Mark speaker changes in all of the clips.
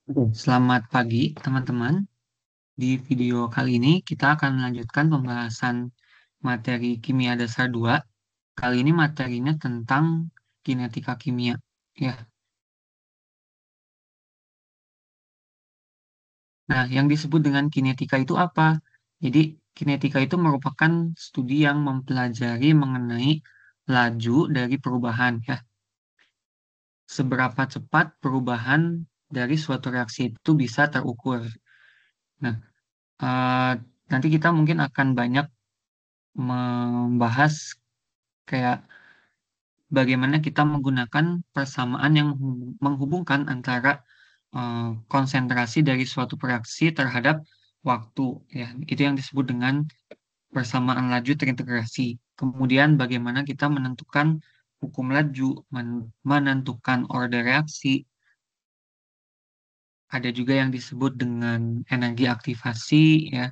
Speaker 1: Oke, selamat pagi teman-teman. Di video kali ini kita akan melanjutkan pembahasan materi kimia dasar 2. Kali ini materinya tentang kinetika kimia. Ya. Nah, yang disebut dengan kinetika itu apa? Jadi, kinetika itu merupakan studi yang mempelajari mengenai laju dari perubahan, ya. Seberapa cepat perubahan dari suatu reaksi itu bisa terukur. Nah, eh, nanti kita mungkin akan banyak membahas kayak bagaimana kita menggunakan persamaan yang menghubungkan antara konsentrasi dari suatu reaksi terhadap waktu, ya. Itu yang disebut dengan persamaan laju terintegrasi. Kemudian bagaimana kita menentukan hukum laju, menentukan order reaksi. Ada juga yang disebut dengan energi aktivasi, ya.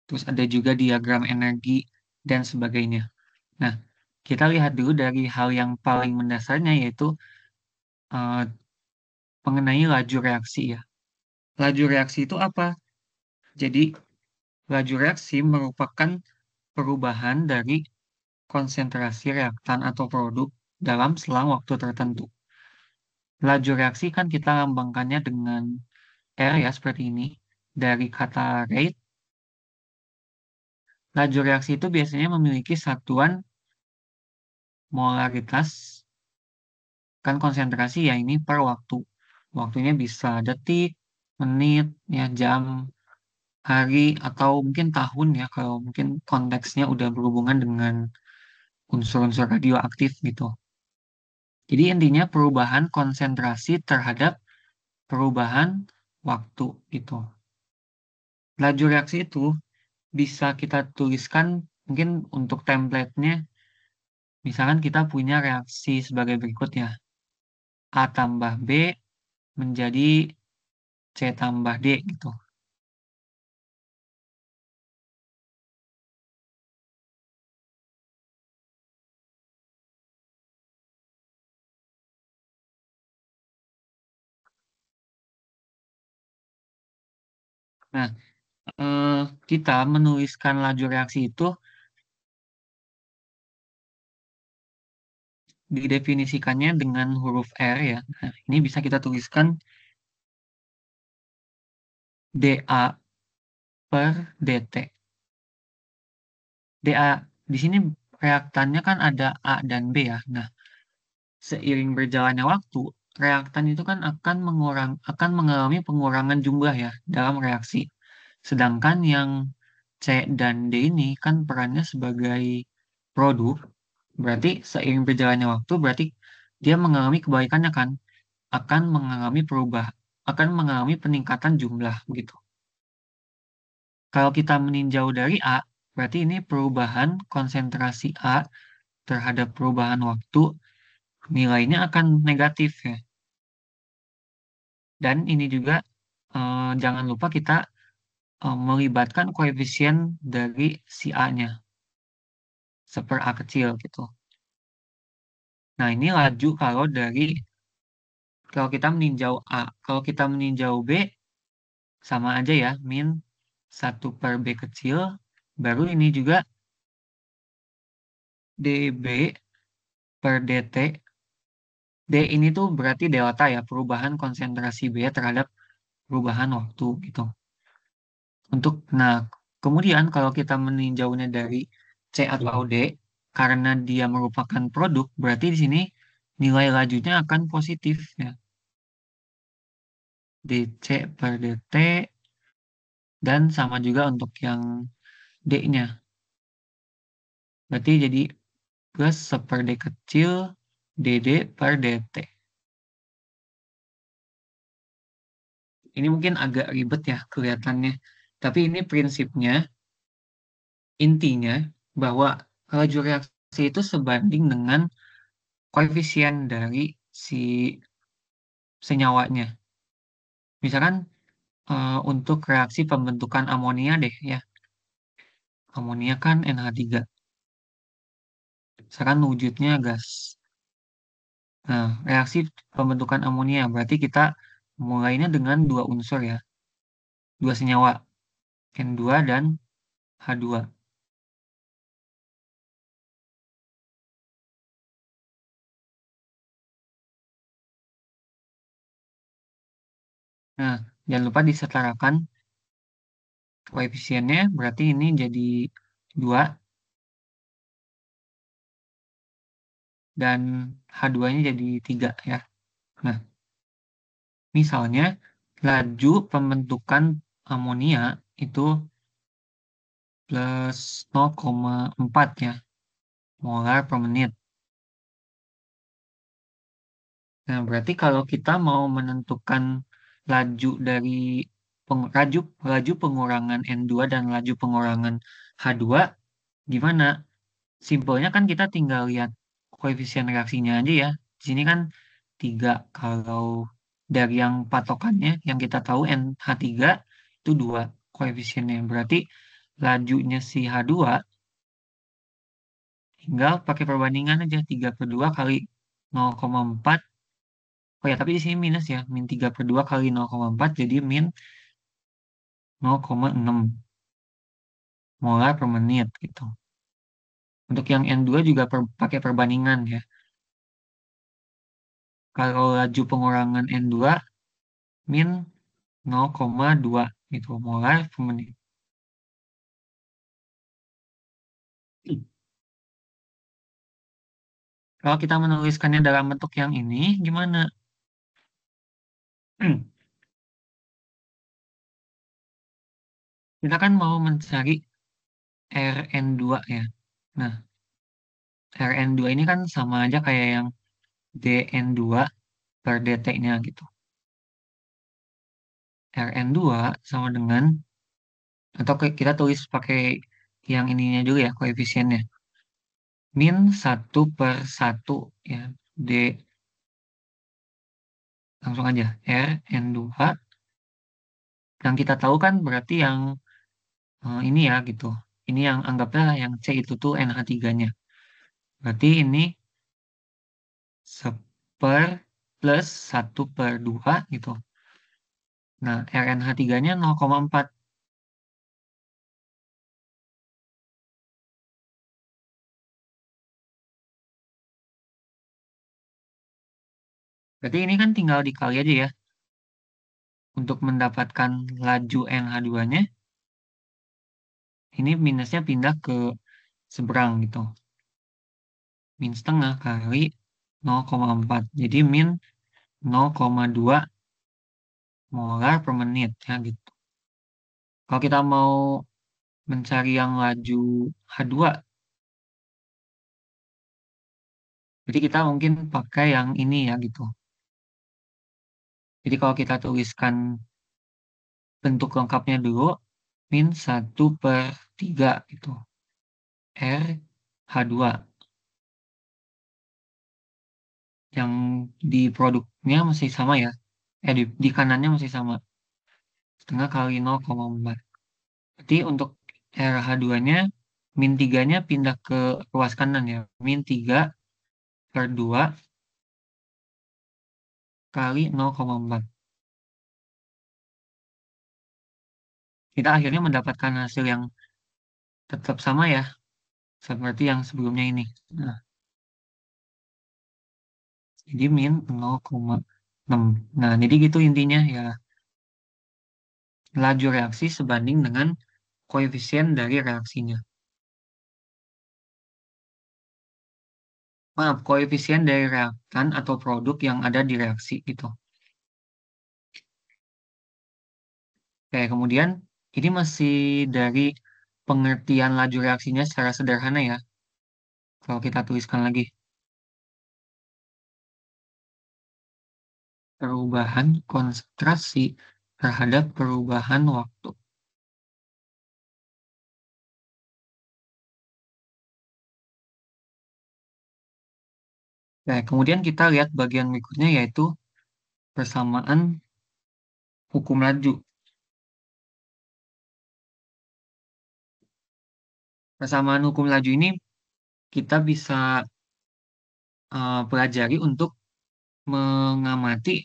Speaker 1: Terus ada juga diagram energi dan sebagainya. Nah, kita lihat dulu dari hal yang paling mendasarnya, yaitu eh, mengenai laju reaksi, ya. Laju reaksi itu apa? Jadi, laju reaksi merupakan perubahan dari konsentrasi reaktan atau produk dalam selang waktu tertentu. Laju reaksi kan kita lambangkannya dengan R, ya, seperti ini. Dari kata rate, laju reaksi itu biasanya memiliki satuan molaritas, kan konsentrasi ya ini per waktu. Waktunya bisa detik, menit, ya, jam, hari, atau mungkin tahun, ya, kalau mungkin konteksnya udah berhubungan dengan unsur-unsur radioaktif gitu. Jadi intinya perubahan konsentrasi terhadap perubahan waktu gitu. Laju reaksi itu bisa kita tuliskan mungkin untuk template-nya, misalkan kita punya reaksi sebagai berikut, ya. A tambah B menjadi C tambah D gitu. Nah, eh, kita menuliskan laju reaksi itu didefinisikannya dengan huruf R, ya. Nah, ini bisa kita tuliskan dA per dt. dA di sini reaktannya kan ada A dan B, ya. Nah, seiring berjalannya waktu, reaktan itu kan akan mengalami pengurangan jumlah, ya, dalam reaksi. Sedangkan yang C dan D ini kan perannya sebagai produk, berarti seiring berjalannya waktu berarti dia mengalami kebalikannya, kan, akan mengalami akan mengalami peningkatan jumlah begitu. Kalau kita meninjau dari A, berarti ini perubahan konsentrasi A terhadap perubahan waktu, nilainya akan negatif, ya. Dan ini juga jangan lupa kita melibatkan koefisien dari si A-nya, seper A kecil gitu. Nah, ini laju kalau kita meninjau A. Kalau kita meninjau B, sama aja, ya, min 1/B kecil, baru ini juga dB per dt. D ini tuh berarti delta, ya, perubahan konsentrasi B terhadap perubahan waktu gitu. Nah, kemudian kalau kita meninjaunya dari C atau D, karena dia merupakan produk, berarti di sini nilai lajunya akan positif, ya. dC per dt, dan sama juga untuk yang D-nya. Berarti jadi plus 1/D kecil dd per dt. Ini mungkin agak ribet, ya, kelihatannya. Tapi ini prinsipnya, intinya, bahwa laju reaksi itu sebanding dengan koefisien dari si senyawanya. Misalkan untuk reaksi pembentukan amonia deh, ya. Amonia kan NH3. Misalkan wujudnya gas. Nah, reaksi pembentukan amonia berarti kita mulainya dengan dua unsur ya, dua senyawa, N2 dan H2. Nah, jangan lupa disetarakan koefisiennya, berarti ini jadi 2 dan H2-nya jadi 3 ya. Nah, misalnya laju pembentukan amonia itu plus 0,4 ya, molar per menit. Nah, berarti kalau kita mau menentukan laju dari laju pengurangan N2 dan laju pengurangan H2, gimana? Simpelnya kan kita tinggal lihat koefisien reaksinya aja ya. Di sini kan 3. Kalau dari yang patokannya, yang kita tahu NH3 itu 2 koefisiennya. Berarti lajunya si H2 tinggal pakai perbandingan aja. 3 per 2 kali 0,4. Oh ya, tapi di sini minus ya. Min 3 per 2 kali 0,4 jadi min 0,6 molar per menit gitu. Untuk yang N2 juga pakai perbandingan ya. Kalau laju pengurangan N2 min 0,2 gitu molar per menit. Kalau kita menuliskannya dalam bentuk yang ini, gimana? Kita kan mau mencari Rn2 ya. Nah, Rn2 ini kan sama aja kayak yang Dn2 per dt-nya gitu. Rn2 sama dengan, atau kita tulis pakai yang ininya dulu ya, koefisiennya. Min 1/1 ya. D, langsung aja. Rn2 yang kita tahu kan berarti yang ini ya gitu. Ini yang anggapnya yang C itu tuh NH3-nya. Berarti ini 1 plus 1/2 gitu. Nah, RNH3-nya 0,4. Berarti ini kan tinggal dikali aja ya. Untuk mendapatkan laju NH2-nya, ini minusnya pindah ke seberang gitu. Min setengah kali 0,4. Jadi min 0,2 molar per menit ya gitu. Kalau kita mau mencari yang laju H2, jadi kita mungkin pakai yang ini ya gitu. Jadi kalau kita tuliskan bentuk lengkapnya dulu, min 1/3 gitu. R H2. Yang di produknya masih sama ya. Di kanannya masih sama. Setengah kali 0,4. Berarti untuk RH2-nya, min 3-nya pindah ke ruas kanan ya. Min 3/2 kali 0,4. Kita akhirnya mendapatkan hasil yang tetap sama ya. Seperti yang sebelumnya ini. Nah, jadi min 0,6. Nah, jadi gitu intinya ya. Laju reaksi sebanding dengan koefisien dari reaksinya. Maaf, koefisien dari reaktan atau produk yang ada di reaksi gitu. Oke, kemudian ini masih dari pengertian laju reaksinya secara sederhana ya. Kalau kita tuliskan lagi, perubahan konsentrasi terhadap perubahan waktu. Oke, kemudian kita lihat bagian berikutnya yaitu persamaan hukum laju. Persamaan hukum laju ini kita bisa pelajari untuk mengamati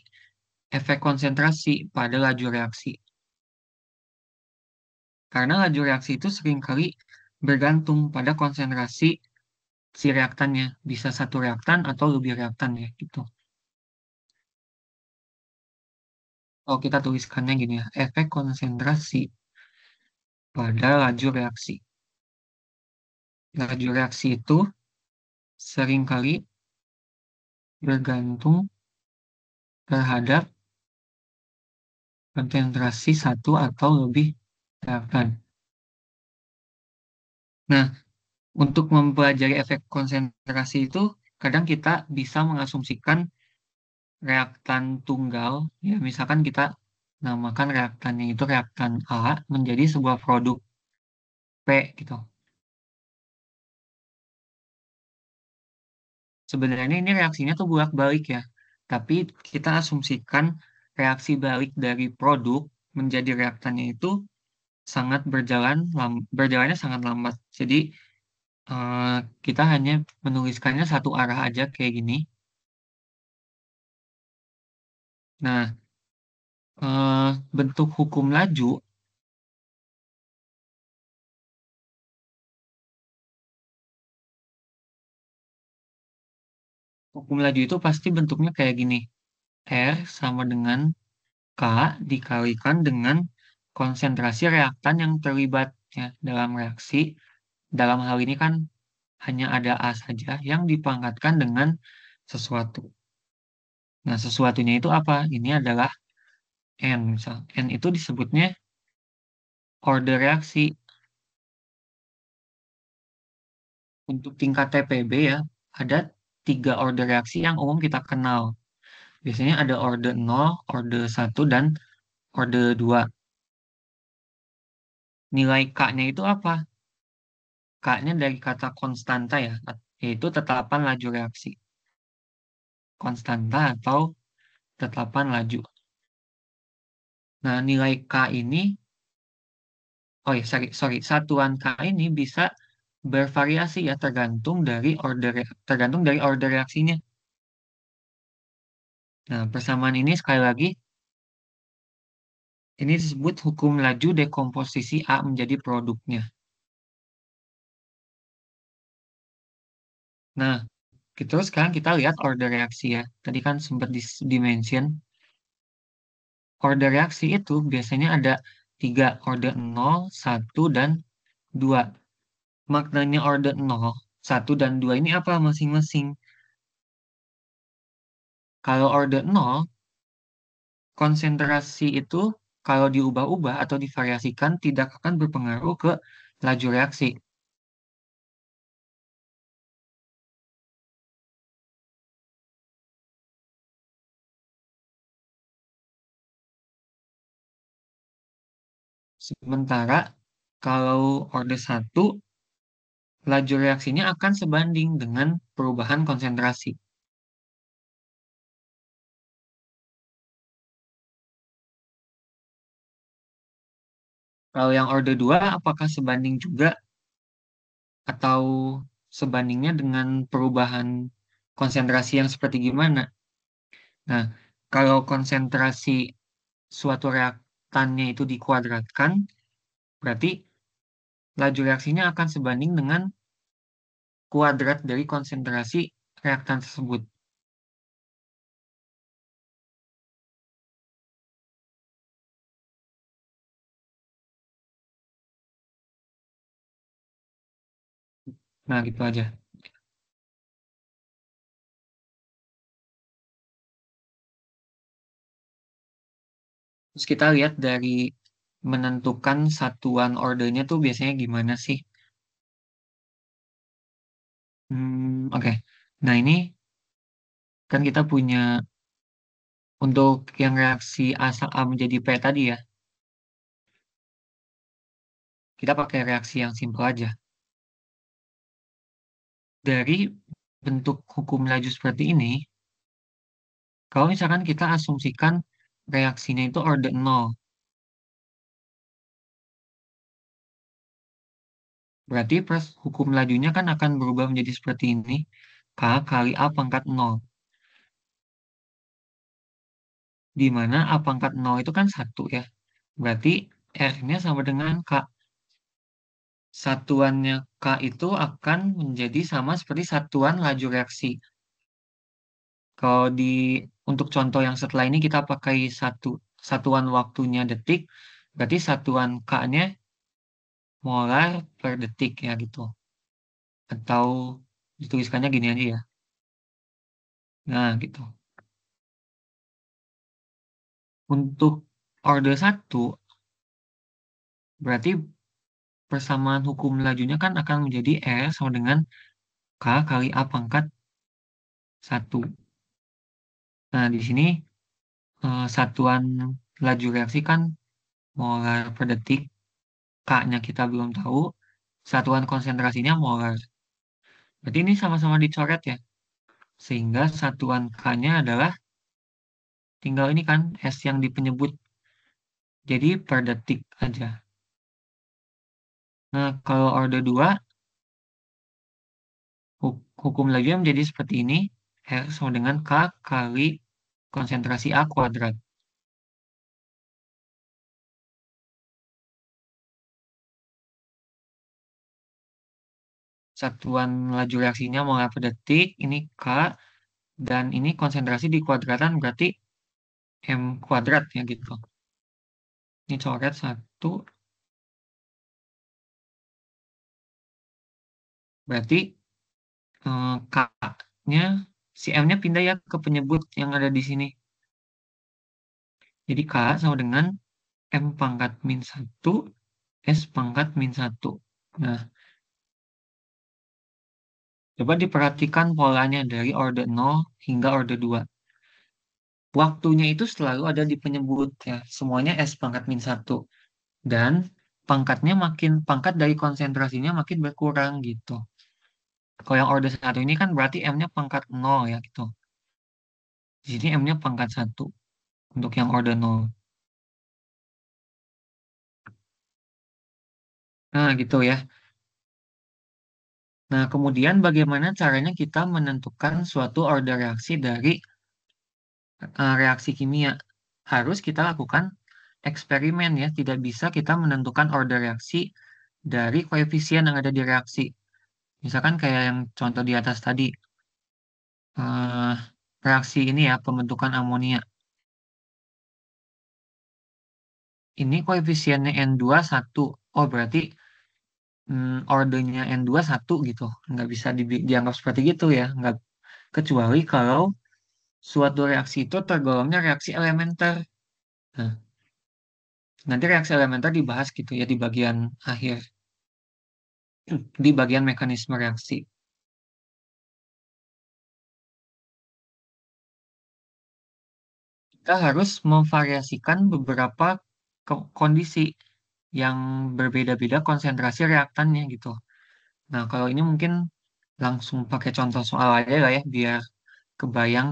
Speaker 1: efek konsentrasi pada laju reaksi. Karena laju reaksi itu seringkali bergantung pada konsentrasi si reaktannya. Bisa satu reaktan atau lebih reaktan ya gitu. Kalau kita tuliskannya gini ya, efek konsentrasi pada laju reaksi. Laju reaksi itu seringkali bergantung terhadap konsentrasi satu atau lebih reaktan. Nah, untuk mempelajari efek konsentrasi itu, kadang kita bisa mengasumsikan reaktan tunggal, ya misalkan kita namakan reaktannya itu reaktan A menjadi sebuah produk P gitu. Sebenarnya ini reaksinya tuh bolak-balik ya, tapi kita asumsikan reaksi balik dari produk menjadi reaktannya itu sangat berjalannya sangat lambat. Jadi eh, kita hanya menuliskannya satu arah aja kayak gini. Nah, bentuk hukum laju itu pasti bentuknya kayak gini. R sama dengan K dikalikan dengan konsentrasi reaktan yang terlibat ya, dalam reaksi. Dalam hal ini kan hanya ada A saja yang dipangkatkan dengan sesuatu. Nah, sesuatunya itu apa? Ini adalah N. Misal. N itu disebutnya order reaksi. Untuk tingkat TPB ya, ada tiga order reaksi yang umum kita kenal. Biasanya ada order 0, order 1, dan order 2. Nilai K-nya itu apa? K-nya dari kata konstanta ya, yaitu tetapan laju reaksi. Konstanta atau tetapan laju. Nah, nilai K ini, oh ya, sorry, satuan K ini bisa bervariasi ya tergantung dari order reaksinya. Nah, persamaan ini sekali lagi ini disebut hukum laju dekomposisi A menjadi produknya. Nah, terus sekarang kita lihat order reaksi ya. Tadi kan sempat dimention. Order reaksi itu biasanya ada tiga, order 0, 1, dan 2. Maknanya order 0, 1, dan 2 ini apa masing-masing? Kalau order 0, konsentrasi itu kalau diubah-ubah atau divariasikan tidak akan berpengaruh ke laju reaksi. Sementara kalau order 1, laju reaksinya akan sebanding dengan perubahan konsentrasi. Kalau yang order 2, apakah sebanding juga atau sebandingnya dengan perubahan konsentrasi yang seperti gimana? Nah, kalau konsentrasi suatu reaktannya itu dikuadratkan, berarti laju reaksinya akan sebanding dengan kuadrat dari konsentrasi reaktan tersebut. Nah, gitu aja. Terus kita lihat dari menentukan satuan ordernya tuh biasanya gimana sih? Oke. Nah, ini kan kita punya untuk yang reaksi A menjadi P tadi ya, kita pakai reaksi yang simpel aja. Dari bentuk hukum laju seperti ini, kalau misalkan kita asumsikan reaksinya itu order 0, berarti hukum lajunya kan akan berubah menjadi seperti ini, K kali A pangkat 0. di mana A pangkat nol itu kan satu ya. Berarti R-nya sama dengan K. Satuannya K itu akan menjadi sama seperti satuan laju reaksi. Kalau untuk contoh yang setelah ini kita pakai satuan waktunya detik, berarti satuan K-nya molar per detik ya gitu. Atau dituliskannya gini aja ya. Nah, gitu. Untuk order satu berarti persamaan hukum lajunya kan akan menjadi R sama dengan K kali A pangkat satu. Nah, di sini satuan laju reaksi kan molar per detik. K-nya kita belum tahu. Satuan konsentrasinya molar. Berarti ini sama-sama dicoret ya. Sehingga satuan K-nya adalah tinggal ini kan S yang di penyebut. Jadi per detik aja. Nah, kalau order 2 hukum lajunya menjadi seperti ini. R sama dengan K kali konsentrasi A kuadrat. Satuan laju reaksinya molar per detik. Ini K. Dan ini konsentrasi di kuadratan berarti M kuadrat ya gitu. Ini coret satu. Berarti K-nya, si M-nya pindah ya ke penyebut yang ada di sini. Jadi K sama dengan M pangkat min satu S pangkat min satu. Nah, coba diperhatikan polanya dari order nol hingga order 2. Waktunya itu selalu ada di penyebut ya. Semuanya S pangkat min satu. Dan pangkat dari konsentrasinya makin berkurang gitu. Kalau yang order satu ini kan berarti M-nya pangkat nol ya gitu. Di sini M-nya pangkat satu untuk yang order nol. Nah, gitu ya. Nah, kemudian bagaimana caranya kita menentukan suatu order reaksi dari reaksi kimia? Harus kita lakukan eksperimen ya. Tidak bisa kita menentukan order reaksi dari koefisien yang ada di reaksi. Misalkan kayak yang contoh di atas tadi. eh, Reaksi ini ya, pembentukan amonia. Ini koefisiennya N2 1. Oh, berarti ordernya N2 1 gitu. Nggak bisa dianggap seperti gitu ya. Nggak, kecuali kalau suatu reaksi itu tergolongnya reaksi elementer. Nah, nanti reaksi elementer dibahas gitu ya di bagian akhir, di bagian mekanisme reaksi. Kita harus memvariasikan beberapa kondisi yang berbeda-beda konsentrasi reaktannya gitu. Nah, kalau ini mungkin langsung pakai contoh soal aja lah ya, biar kebayang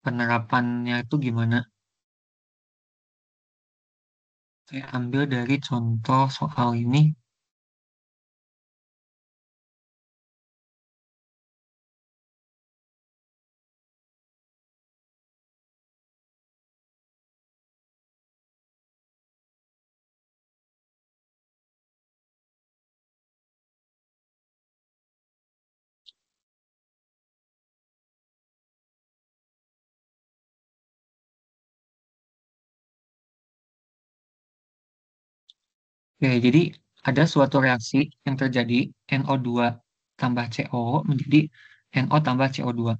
Speaker 1: penerapannya itu gimana. Saya ambil dari contoh soal ini. Oke, jadi ada suatu reaksi yang terjadi NO2 tambah CO menjadi NO tambah CO2.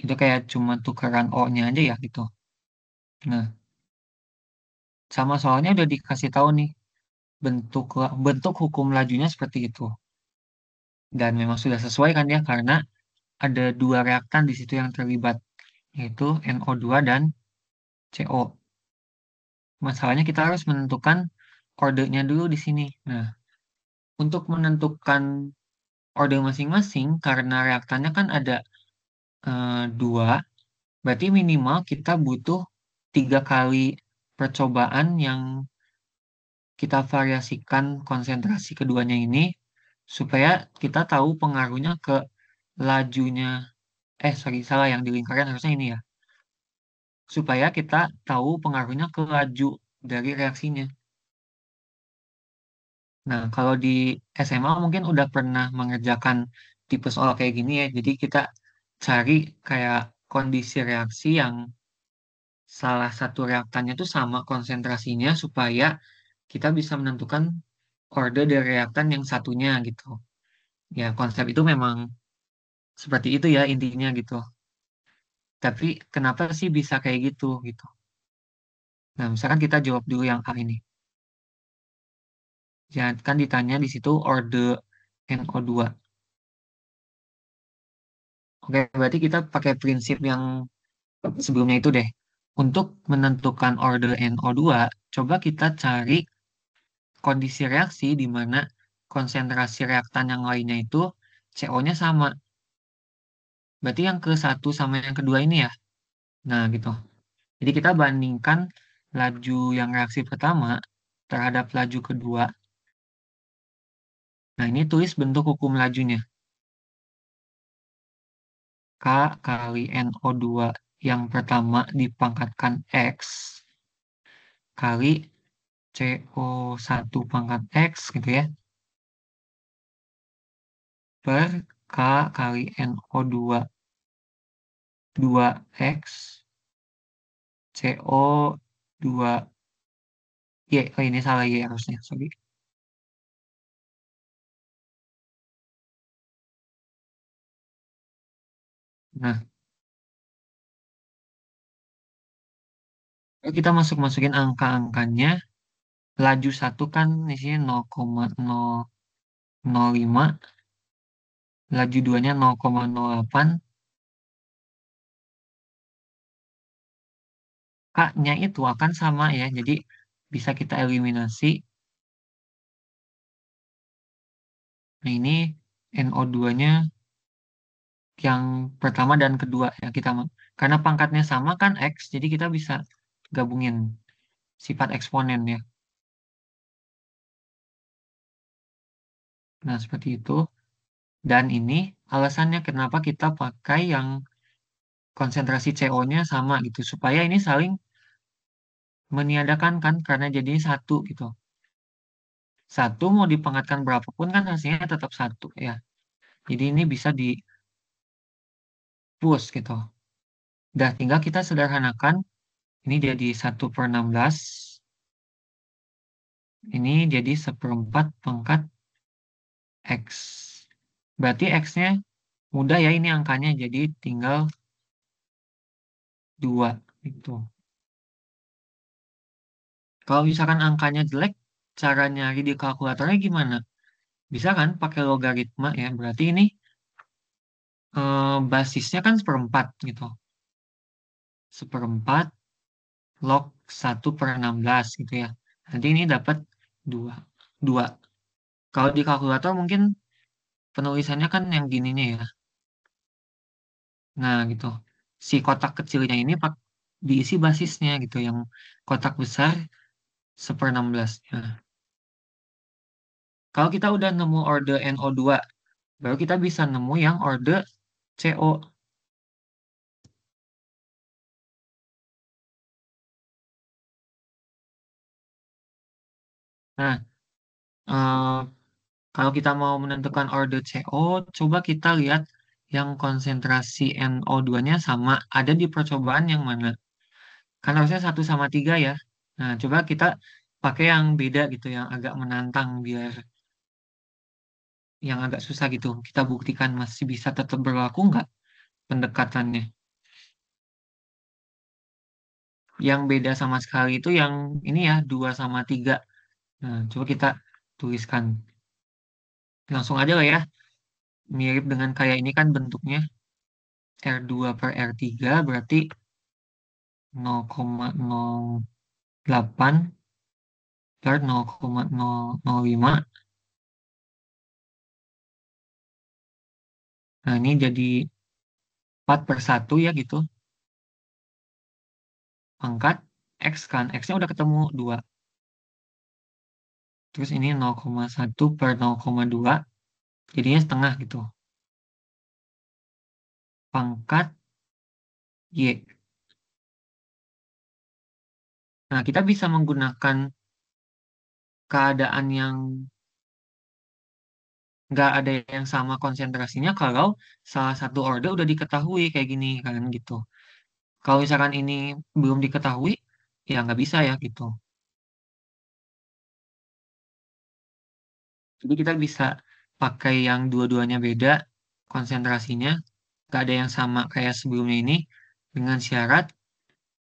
Speaker 1: Itu kayak cuma tukeran O-nya aja ya gitu. Nah, sama soalnya udah dikasih tahu nih bentuk hukum lajunya seperti itu. Dan memang sudah sesuai kan ya karena ada dua reaktan di situ yang terlibat yaitu NO2 dan CO. Masalahnya kita harus menentukan ordernya dulu di sini. Nah, untuk menentukan order masing-masing karena reaktannya kan ada dua, berarti minimal kita butuh 3 kali percobaan yang kita variasikan konsentrasi keduanya ini supaya kita tahu pengaruhnya ke lajunya. Sorry, salah yang di lingkaran harusnya ini ya. supaya kita tahu pengaruhnya ke laju dari reaksinya. Nah, kalau di SMA mungkin udah pernah mengerjakan tipe soal kayak gini ya. Jadi kita cari kayak kondisi reaksi yang salah satu reaktannya itu sama konsentrasinya supaya kita bisa menentukan order dari reaktan yang satunya gitu. Ya, konsep itu memang seperti itu ya intinya gitu. Tapi kenapa sih bisa kayak gitu gitu? Nah, misalkan kita jawab dulu yang A ini. Ya, kan ditanya di situ order NO2. Oke, berarti kita pakai prinsip yang sebelumnya itu deh. Untuk menentukan order NO2, coba kita cari kondisi reaksi di mana konsentrasi reaktan yang lainnya itu CO-nya sama. Berarti yang ke satu sama yang kedua ini ya. Nah, gitu. Jadi kita bandingkan laju yang reaksi pertama terhadap laju kedua. Nah, ini tulis bentuk hukum lajunya. K kali NO2 yang pertama dipangkatkan X kali CO1 pangkat X gitu ya. Per K kali NO2 2X CO2 Y. Oh, ini salah Y harusnya. Sorry. Nah, kalau kita masukin angka-angkanya. Laju satu kan isinya 0,005, laju duanya 0,08, K-nya itu akan sama ya, jadi bisa kita eliminasi. Nah ini NO2-nya yang pertama dan kedua ya kita karena pangkatnya sama kan X, jadi kita bisa gabungin sifat eksponen ya. Nah seperti itu. Dan ini alasannya kenapa kita pakai yang konsentrasi CO-nya sama gitu, supaya ini saling meniadakan kan karena jadinya satu gitu. Satu mau dipangkatkan berapapun kan hasilnya tetap satu ya. Jadi ini bisa di push gitu. Dah tinggal kita sederhanakan. Ini jadi 1/16. Ini jadi 1/4 X. Berarti X-nya mudah ya ini angkanya. Jadi tinggal 2 gitu. Kalau misalkan angkanya jelek, cara nyari di kalkulatornya gimana? Bisa kan pakai logaritma ya. Berarti ini basisnya kan 1/4 gitu. 1/4 log 1/16 gitu ya. Nanti ini dapat 2. 2. Kalau di kalkulator mungkin penulisannya kan yang gininya ya. Nah gitu. Si kotak kecilnya ini diisi basisnya gitu. Yang kotak besar 1/16. Nah, kalau kita udah nemu order NO2, baru kita bisa nemu yang order CO. Nah, eh, kalau kita mau menentukan order CO, coba kita lihat yang konsentrasi NO2-nya sama ada di percobaan yang mana. Kan harusnya 1/3 ya. Nah, coba kita pakai yang beda gitu, yang agak menantang biar yang agak susah gitu. Kita buktikan masih bisa tetap berlaku nggak pendekatannya. Yang beda sama sekali itu yang ini ya, 2/3. Nah, coba kita tuliskan. Langsung aja lah ya. Mirip dengan kayak ini kan bentuknya. R2/R3 berarti 0,08 per 0,005. Nah, ini jadi 4/1 ya gitu. Pangkat X kan. X-nya udah ketemu 2. Terus ini 0,1 per 0,2. Jadinya setengah gitu. Pangkat Y. Nah, kita bisa menggunakan keadaan yang nggak ada yang sama konsentrasinya kalau salah satu order udah diketahui kayak gini kan gitu. Kalau misalkan ini belum diketahui, ya nggak bisa ya gitu. Jadi kita bisa pakai yang dua-duanya beda konsentrasinya, nggak ada yang sama kayak sebelumnya ini, dengan syarat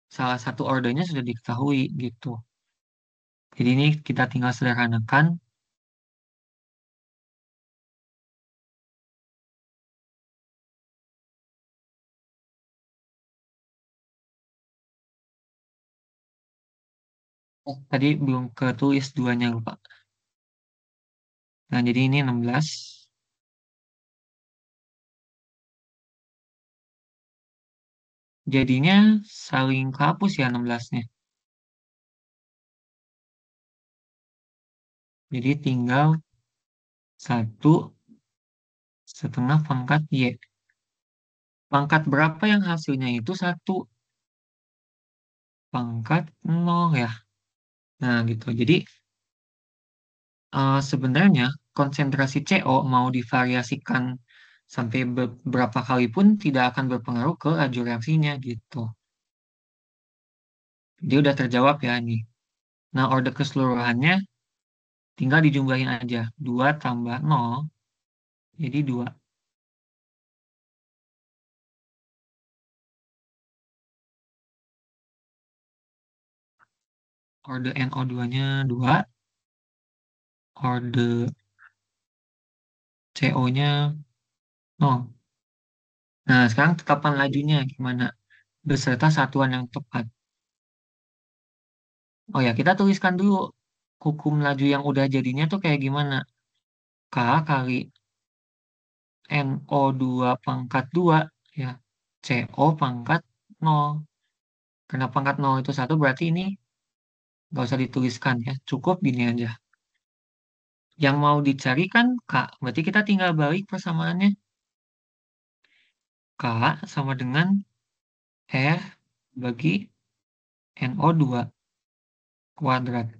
Speaker 1: salah satu ordernya sudah diketahui gitu. Jadi ini kita tinggal sederhanakan. Tadi belum ketulis duanya lupa. Nah, jadi ini 16. Jadinya saling kehapus ya 16-nya. Jadi tinggal 1,5 pangkat Y. Pangkat berapa yang hasilnya itu 1,0 ya. Nah, gitu. Jadi sebenarnya konsentrasi CO mau divariasikan sampai beberapa kali pun tidak akan berpengaruh ke laju reaksinya gitu. Dia udah terjawab ya ini. Nah, order keseluruhannya tinggal dijumlahin aja. 2 tambah 0 jadi 2. Order NO2-nya 2, order CO-nya 0. Nah, sekarang tetapan lajunya gimana? Beserta satuan yang tepat. Oh ya, kita tuliskan dulu hukum laju yang udah jadinya tuh kayak gimana. K kali NO2 pangkat 2 ya. CO pangkat 0. Karena pangkat 0 itu 1 berarti ini nggak usah dituliskan ya. Cukup gini aja. Yang mau dicari kan K. Berarti kita tinggal balik persamaannya. K sama dengan R bagi NO2 kuadrat.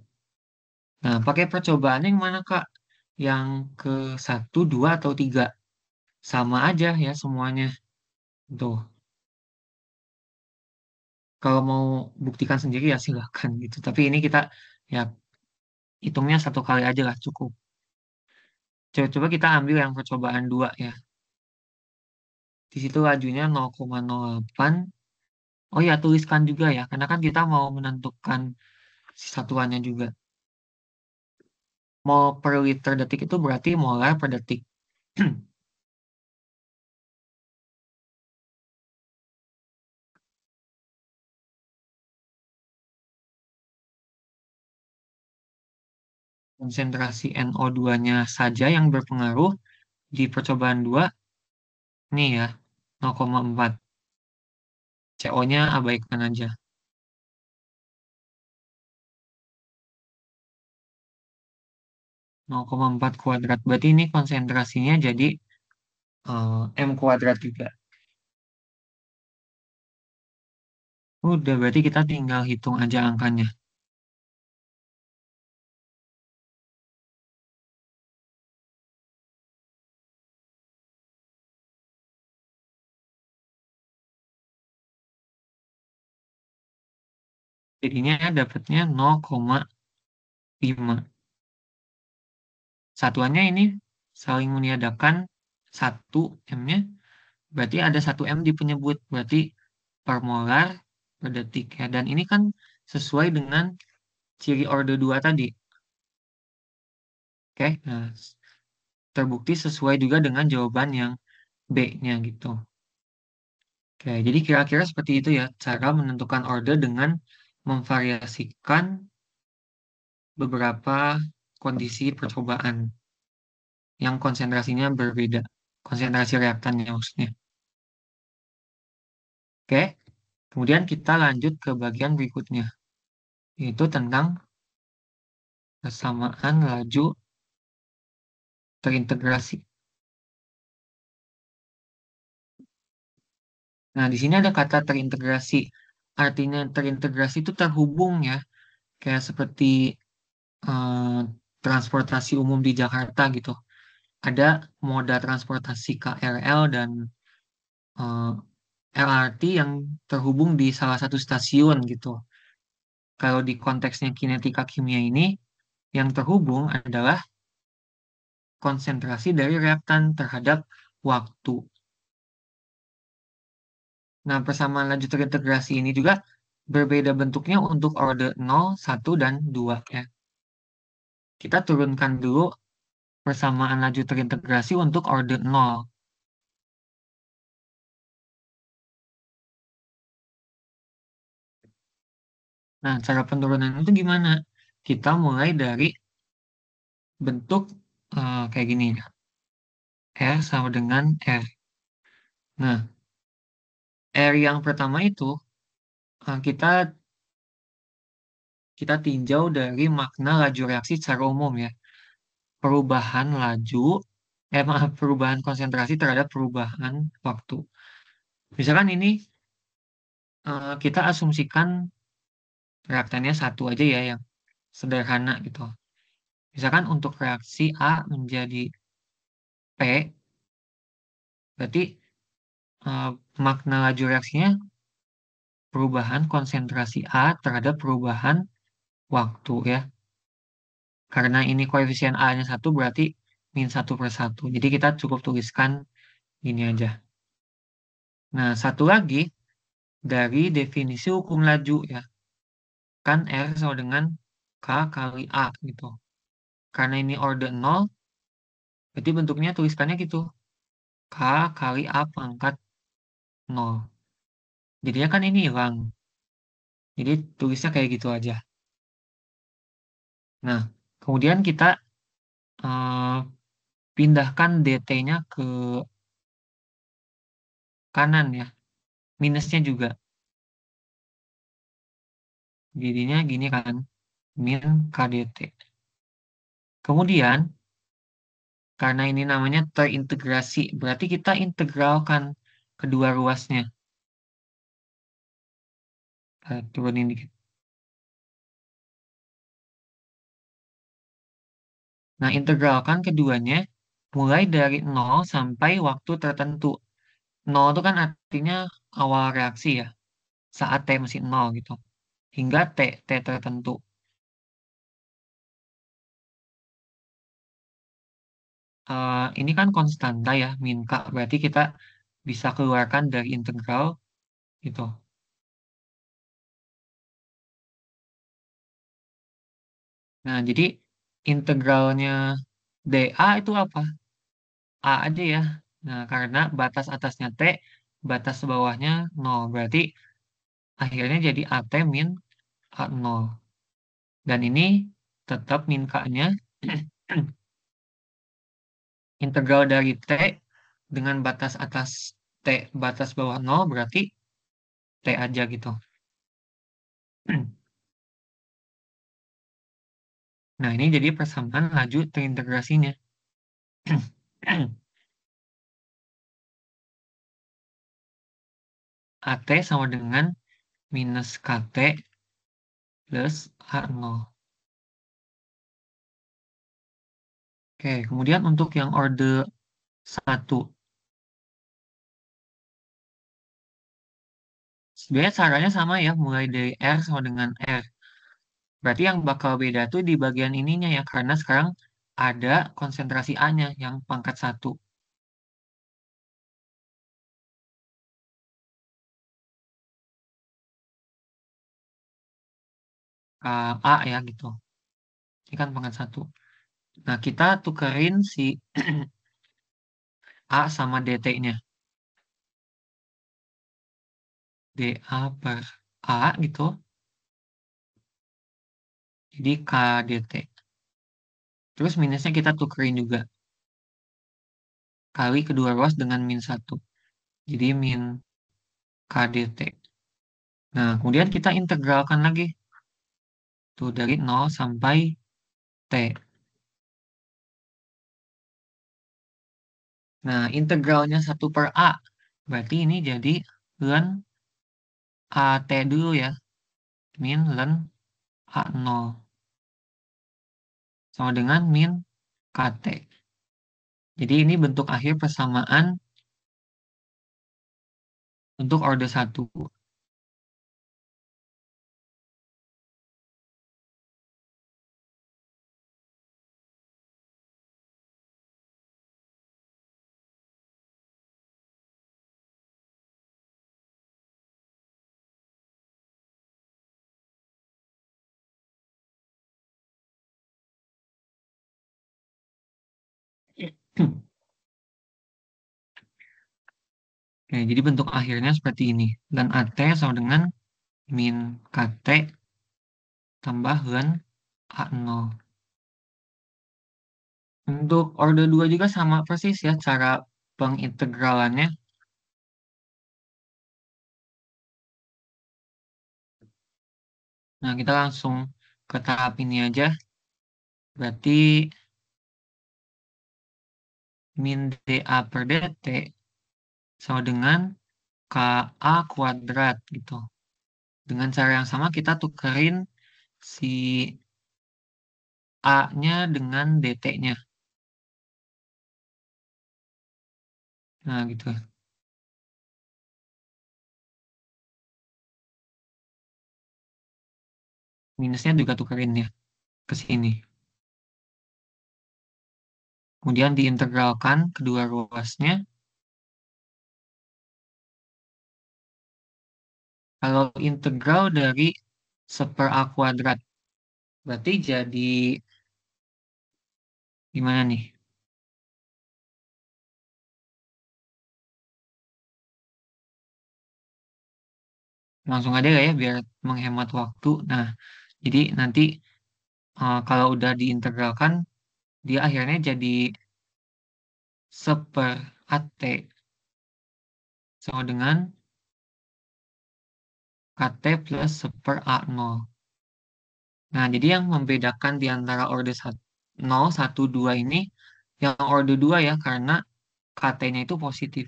Speaker 1: Nah, pakai percobaan yang mana, Kak? Yang ke 1, 2, atau 3? Sama aja ya semuanya. Tuh, kalau mau buktikan sendiri ya silahkan gitu. Tapi ini kita ya hitungnya satu kali aja lah cukup. Coba-coba kita ambil yang percobaan 2 ya. Di situ lajunya 0,08. Oh ya, tuliskan juga ya. Karena kan kita mau menentukan si satuannya juga. Mol per liter detik itu berarti molar per detik. Konsentrasi NO2-nya saja yang berpengaruh di percobaan 2 nih ya 0,4. CO-nya abaikan aja. 0,4 kuadrat. Berarti ini konsentrasinya jadi M kuadrat juga. Udah, berarti kita tinggal hitung aja angkanya. Jadinya dapatnya 0,5. Satuannya ini saling meniadakan 1 M-nya. Berarti ada 1 M di penyebut. Berarti per molar per detik ya. Dan ini kan sesuai dengan ciri order 2 tadi. Oke, nah terbukti sesuai juga dengan jawaban yang B-nya gitu. Oke, jadi kira-kira seperti itu ya cara menentukan order dengan memvariasikan beberapa kondisi percobaan yang konsentrasinya berbeda. Konsentrasi reaktannya maksudnya. Oke, kemudian kita lanjut ke bagian berikutnya, yaitu tentang kesamaan laju terintegrasi. Nah, di sini ada kata terintegrasi. artinya terintegrasi itu terhubung ya, kayak seperti eh, transportasi umum di Jakarta gitu. Ada moda transportasi KRL dan eh, LRT yang terhubung di salah satu stasiun gitu. Kalau di konteksnya kinetika kimia ini, yang terhubung adalah konsentrasi dari reaktan terhadap waktu. Nah, persamaan laju terintegrasi ini juga berbeda bentuknya untuk orde 0, 1, dan 2 ya. Kita turunkan dulu persamaan laju terintegrasi untuk orde 0. Nah, cara penurunan itu gimana? Kita mulai dari bentuk kayak gini ya. R sama dengan R. Nah, R yang pertama itu kita kita tinjau dari makna laju reaksi secara umum ya. Perubahan laju, maaf, perubahan konsentrasi terhadap perubahan waktu. Misalkan ini kita asumsikan reaktannya satu aja ya yang sederhana gitu. Misalkan untuk reaksi A menjadi P, berarti eh, makna laju reaksinya perubahan konsentrasi A terhadap perubahan waktu ya. Karena ini koefisien A-nya satu berarti min satu per satu. Jadi kita cukup tuliskan ini aja. Nah, satu lagi dari definisi hukum laju ya. Kan R sama dengan K kali A gitu. Karena ini order 0, berarti bentuknya tuliskannya gitu. K kali A pangkat 0. Jadinya kan ini hilang. Jadi tulisnya kayak gitu aja. Nah, kemudian kita eh, pindahkan dt-nya ke kanan ya. Minusnya juga. Jadinya gini kan. Min k dt. Kemudian, karena ini namanya terintegrasi, berarti kita integralkan kedua ruasnya. Turunin dikit. Nah, integralkan keduanya mulai dari nol sampai waktu tertentu. Nol itu kan artinya awal reaksi ya, saat T masih nol gitu. Hingga T tertentu. Ini kan konstanta ya, min K. Berarti kita bisa keluarkan dari integral gitu. Nah, jadi integralnya dA itu apa? A aja ya. Nah, karena batas atasnya T, batas bawahnya nol. Berarti akhirnya jadi AT min A0. Dan ini tetap min K-nya integral dari T dengan batas atas T, batas bawah nol berarti T aja gitu. Nah, ini jadi persamaan laju terintegrasinya. AT sama dengan minus KT plus H0. Oke, kemudian untuk yang orde 1. Sebenarnya caranya sama ya, mulai dari R sama dengan R. Berarti yang bakal beda tuh di bagian ininya ya, karena sekarang ada konsentrasi A-nya yang pangkat 1. A ya gitu. Ini kan pangkat 1. Nah, kita tukerin si A sama DT-nya. DA per A gitu. Jadi K DT. Terus minusnya kita tukerin juga. Kali kedua ruas dengan min 1. Jadi min K DT. Nah, kemudian kita integralkan lagi. Tuh dari nol sampai T. Nah, integralnya 1 per A. Berarti ini jadi ln AT dulu ya, min len A0 sama dengan min KT. Jadi ini bentuk akhir persamaan untuk order satu. Oke, jadi bentuk akhirnya seperti ini. Len AT sama dengan min KT tambah len A0. Untuk order 2 juga sama persis ya cara pengintegralannya. Nah, kita langsung ke tahap ini aja. Berarti min dA per dt sama dengan KA kuadrat gitu. Dengan cara yang sama kita tukerin si A-nya dengan dt-nya. Nah, gitu. Minusnya juga tukerin ya ke sini. Kemudian diintegralkan kedua ruasnya. Kalau integral dari seper A kuadrat, berarti jadi gimana nih? Langsung aja lah ya biar menghemat waktu. Nah, jadi nanti kalau udah diintegralkan, dia akhirnya jadi seper AT sama dengan KT plus seper A0. Nah, jadi yang membedakan di antara order 0, 1, 2 ini, yang order 2 ya, karena KT-nya itu positif.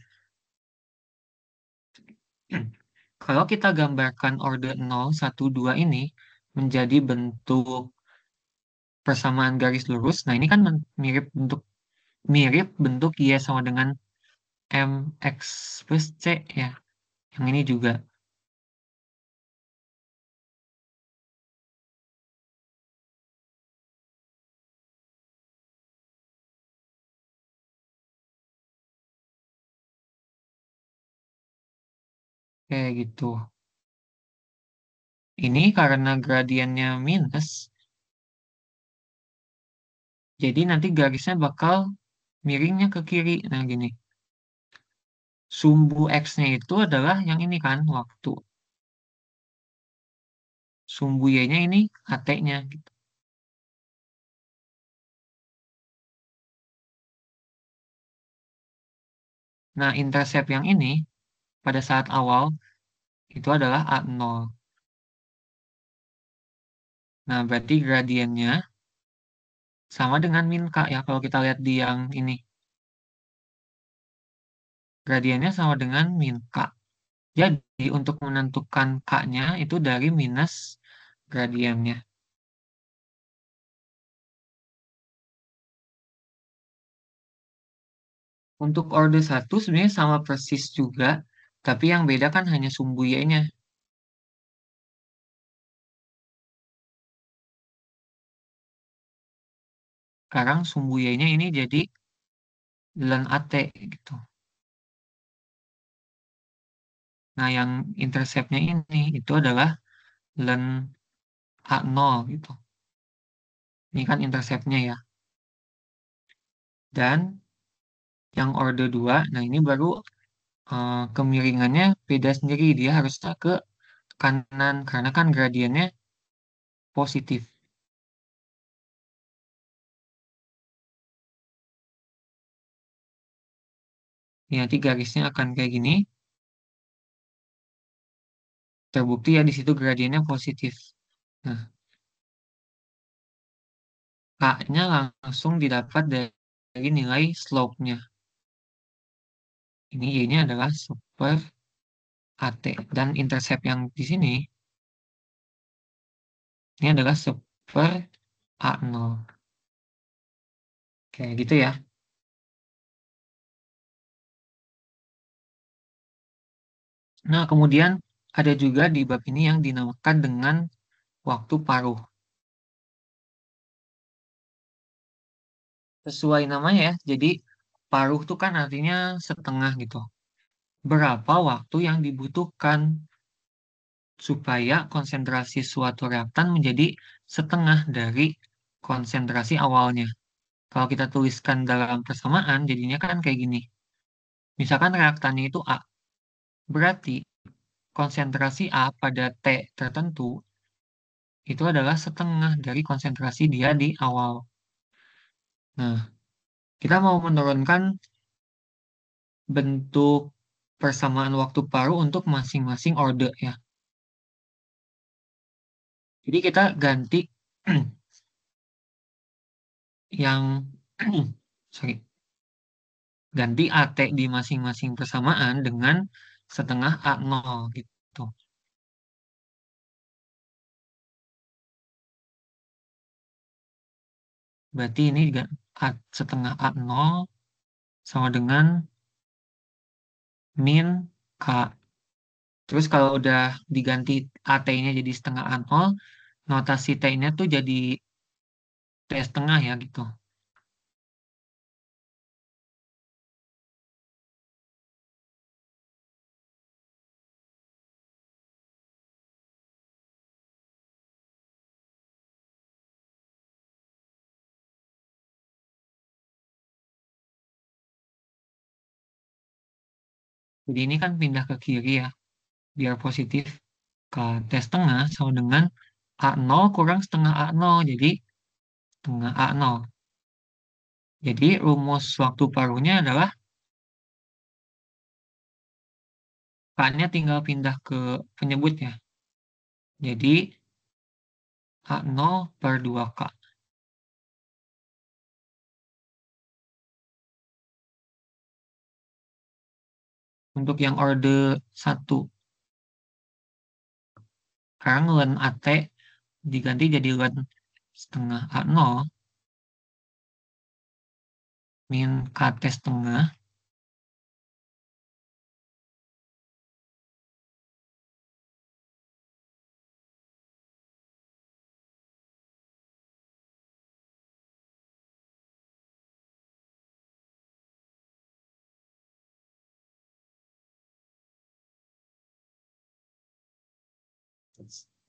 Speaker 1: Kalau kita gambarkan order 0, 1, 2 ini menjadi bentuk persamaan garis lurus, nah ini kan mirip bentuk Y sama dengan MX plus C ya. Yang ini juga. Kayak gitu. Ini karena gradiennya minus, jadi nanti garisnya bakal miringnya ke kiri. Nah, gini. Sumbu X-nya itu adalah yang ini kan, waktu. Sumbu Y-nya ini AT-nya. Gitu. Nah, intercept yang ini pada saat awal itu adalah A0. Nah, berarti gradiennya sama dengan min K ya, kalau kita lihat di yang ini. Gradiennya sama dengan min K. Jadi, untuk menentukan K-nya itu dari minus gradiennya. Untuk order satu sebenarnya sama persis juga, tapi yang beda kan hanya sumbu Y-nya. Sekarang sumbu Y-nya ini jadi len AT gitu. Nah, yang interceptnya ini itu adalah len A0 gitu. Ini kan interceptnya ya. Dan yang order 2, nah ini baru kemiringannya beda sendiri. Dia harusnya ke kanan karena kan gradiennya positif. Ya, nanti garisnya akan kayak gini. Terbukti ya di situ gradiennya positif. Nah, K-nya langsung didapat dari nilai slope-nya. Ini Y-nya adalah super AT. Dan intercept yang di sini, ini adalah seper A0. Kayak gitu ya. Nah, kemudian ada juga di bab ini yang dinamakan dengan waktu paruh. Sesuai namanya ya, jadi paruh itu kan artinya setengah gitu. Berapa waktu yang dibutuhkan supaya konsentrasi suatu reaktan menjadi setengah dari konsentrasi awalnya. Kalau kita tuliskan dalam persamaan, jadinya kan kayak gini. Misalkan reaktannya itu A, berarti konsentrasi A pada T tertentu itu adalah setengah dari konsentrasi dia di awal. Nah, kita mau menurunkan bentuk persamaan waktu paruh untuk masing-masing order ya. Jadi kita ganti yang sorry, ganti AT di masing-masing persamaan dengan setengah A0 gitu. Berarti ini juga setengah A0 sama dengan min K. Terus kalau udah diganti AT-nya jadi setengah A0, notasi T-nya tuh jadi T setengah ya gitu. Jadi ini kan pindah ke kiri ya, biar positif. K T setengah sama dengan A0 kurang setengah A0, jadi setengah A0. Jadi rumus waktu paruhnya adalah K-nya tinggal pindah ke penyebutnya. Jadi A0 per 2K. Untuk yang orde 1, sekarang len AT diganti jadi len setengah A0 min KT setengah.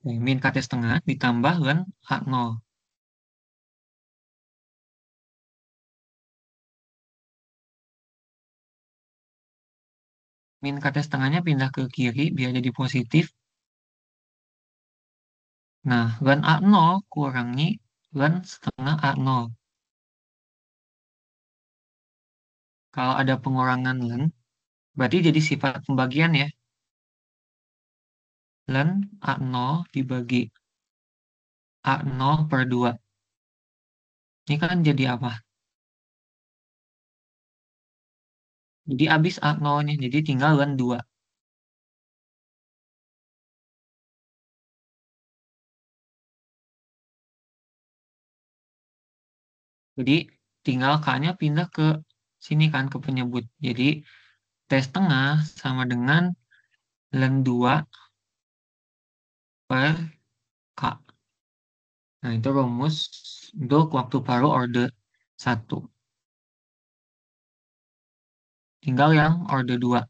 Speaker 1: Min KT setengah ditambah len A0. Min KT setengahnya pindah ke kiri biar jadi positif. Nah, len A0 kurangi len setengah A0. Kalau ada pengurangan len, berarti jadi sifat pembagian ya. Len A0 dibagi A0 per 2. Ini kan jadi apa? Jadi habis A0-nya, jadi tinggal len 2. Jadi tinggal K-nya pindah ke sini kan, ke penyebut. Jadi T setengah sama dengan len 2 per K. Nah, itu rumus untuk waktu paruh orde 1. Tinggal yang orde 2.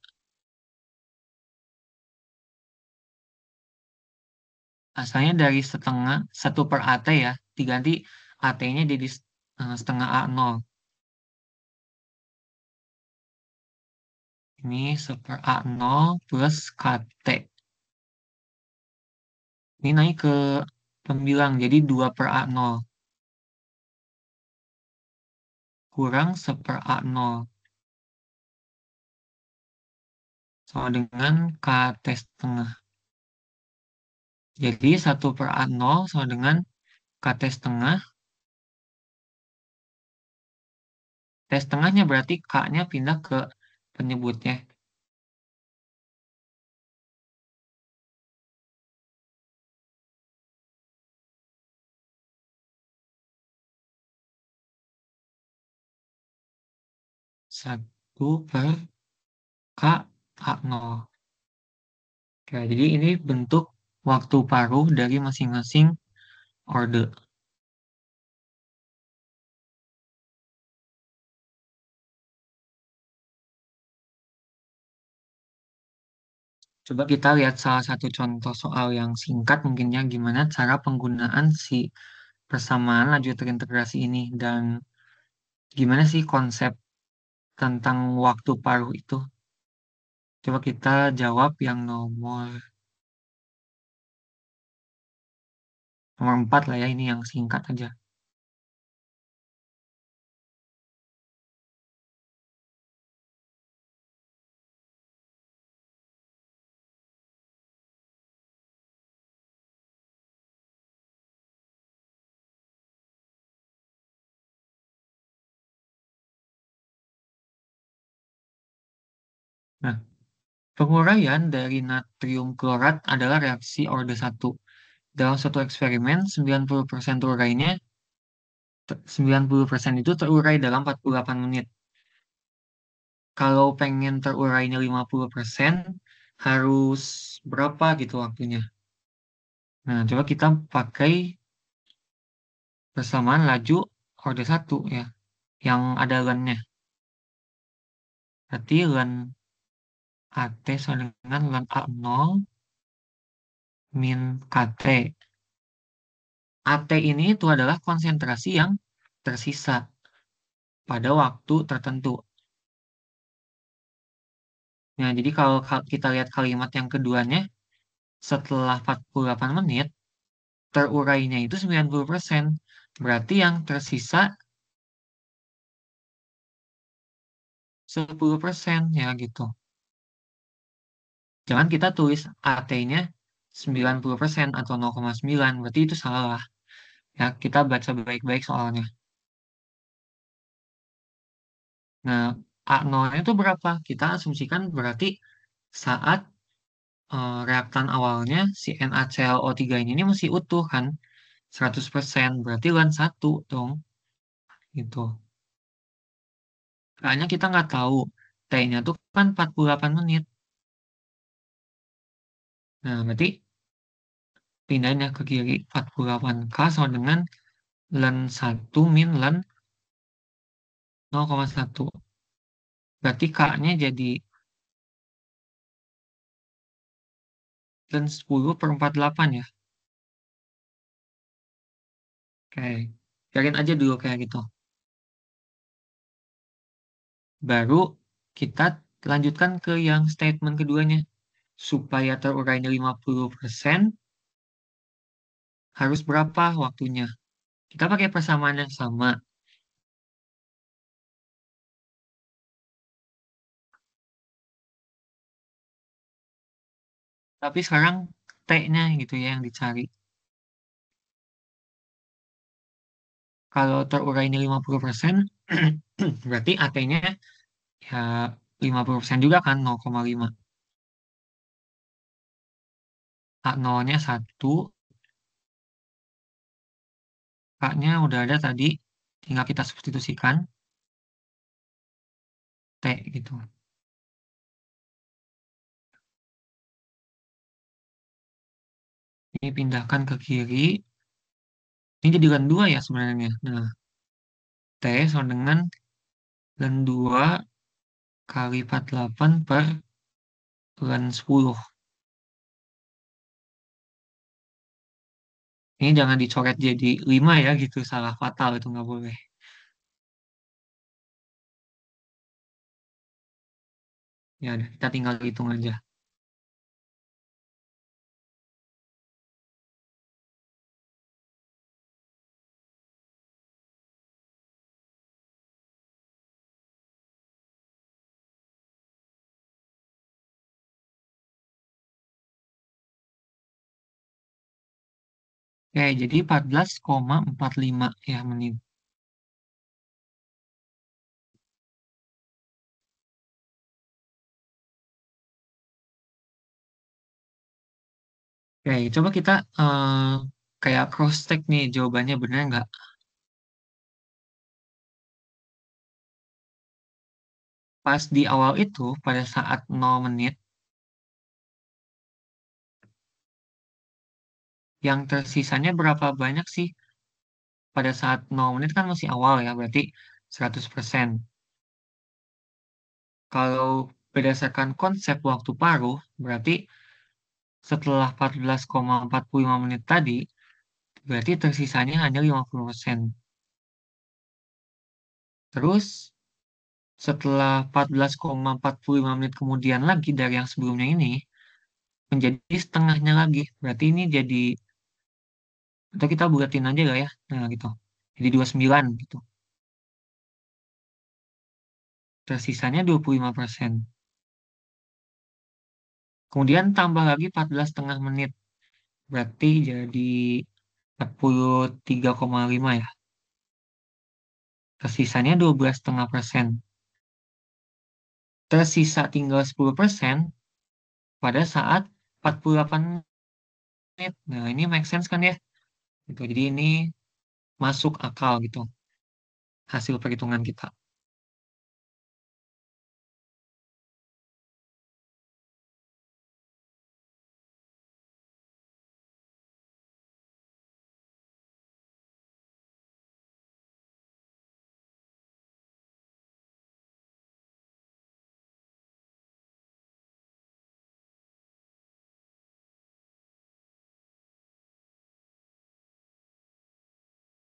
Speaker 1: Asalnya dari setengah 1 per AT ya, diganti AT-nya jadi setengah A0. Ini 1 per A0 plus KT. Ini naik ke pembilang, jadi 2 per A0. Kurang 1 per A0. Sama dengan KT setengah. Jadi 1 per A0 sama dengan KT setengah. T setengahnya berarti K-nya pindah ke penyebutnya. 1/K/A0. Oke, jadi ini bentuk waktu paruh dari masing-masing orde. Coba kita lihat salah satu contoh soal yang singkat mungkinnya gimana cara penggunaan si persamaan laju terintegrasi ini dan gimana sih konsep tentang waktu paruh itu. Coba kita jawab yang nomor 4 lah ya, ini yang singkat aja. Nah, penguraian dari natrium klorat adalah reaksi orde satu. Dalam suatu eksperimen, 90% terurainya 90% itu terurai dalam 48 menit. Kalau pengen terurainya 50%, harus berapa gitu waktunya? Nah, coba kita pakai persamaan laju orde satu ya, yang ada lennya. Berarti len AT sama dengan len A0 min KT. AT ini itu adalah konsentrasi yang tersisa pada waktu tertentu. Nah, jadi kalau kita lihat kalimat yang keduanya, setelah 48 menit, terurainya itu 90%. Berarti yang tersisa 10% ya gitu. Jangan kita tulis AT-nya 90% atau 0,9, berarti itu salah. Ya, kita baca baik-baik soalnya. Nah, A0-nya itu berapa? Kita asumsikan berarti saat reaktan awalnya si NaClO3 ini masih utuh kan, 100%. Berarti lan 1 dong, gitu. Soalnya kita nggak tahu, T-nya tuh kan 48 menit. Nah, berarti pindahnya ke kiri 48K sama dengan len 1 min len 0,1. Berarti K-nya jadi len 10 per 48 ya. Oke, biarin aja dulu kayak gitu. Baru kita lanjutkan ke yang statement keduanya. Supaya terurainya 50%, harus berapa waktunya? Kita pakai persamaan yang sama. Tapi sekarang T-nya gitu ya yang dicari. Kalau terurainya 50%, berarti AT-nya ya 50% juga kan 0,5. A0-nya 1, K-nya udah ada tadi. Tinggal kita substitusikan T gitu. Ini pindahkan ke kiri. Ini jadi len 2 ya sebenarnya. Nah, T sama dengan len 2 kali 48 per len 10. Ini jangan dicoret jadi 5 ya gitu. Salah fatal itu nggak boleh. Ya udah, kita tinggal hitung aja. Oke, jadi 14,45 ya menit. Oke, coba kita kayak cross check nih jawabannya benar nggak? Pas di awal itu, pada saat 0 menit, yang tersisanya berapa banyak sih? Pada saat 0 menit kan masih awal ya, berarti 100%. Kalau berdasarkan konsep waktu paruh, berarti setelah 14,45 menit tadi, berarti tersisanya hanya 50%. Terus, setelah 14,45 menit kemudian lagi dari yang sebelumnya ini, menjadi setengahnya lagi. Berarti ini jadi, atau kita buatin aja lah ya, nah gitu. Jadi 29 gitu. Tersisanya 25%. Kemudian tambah lagi 14,5 menit. Berarti jadi 43,5 ya. Tersisanya 12,5%. Tersisa tinggal 10% pada saat 48 menit. Nah, ini make sense kan ya? Gitu. Jadi ini masuk akal gitu hasil perhitungan kita.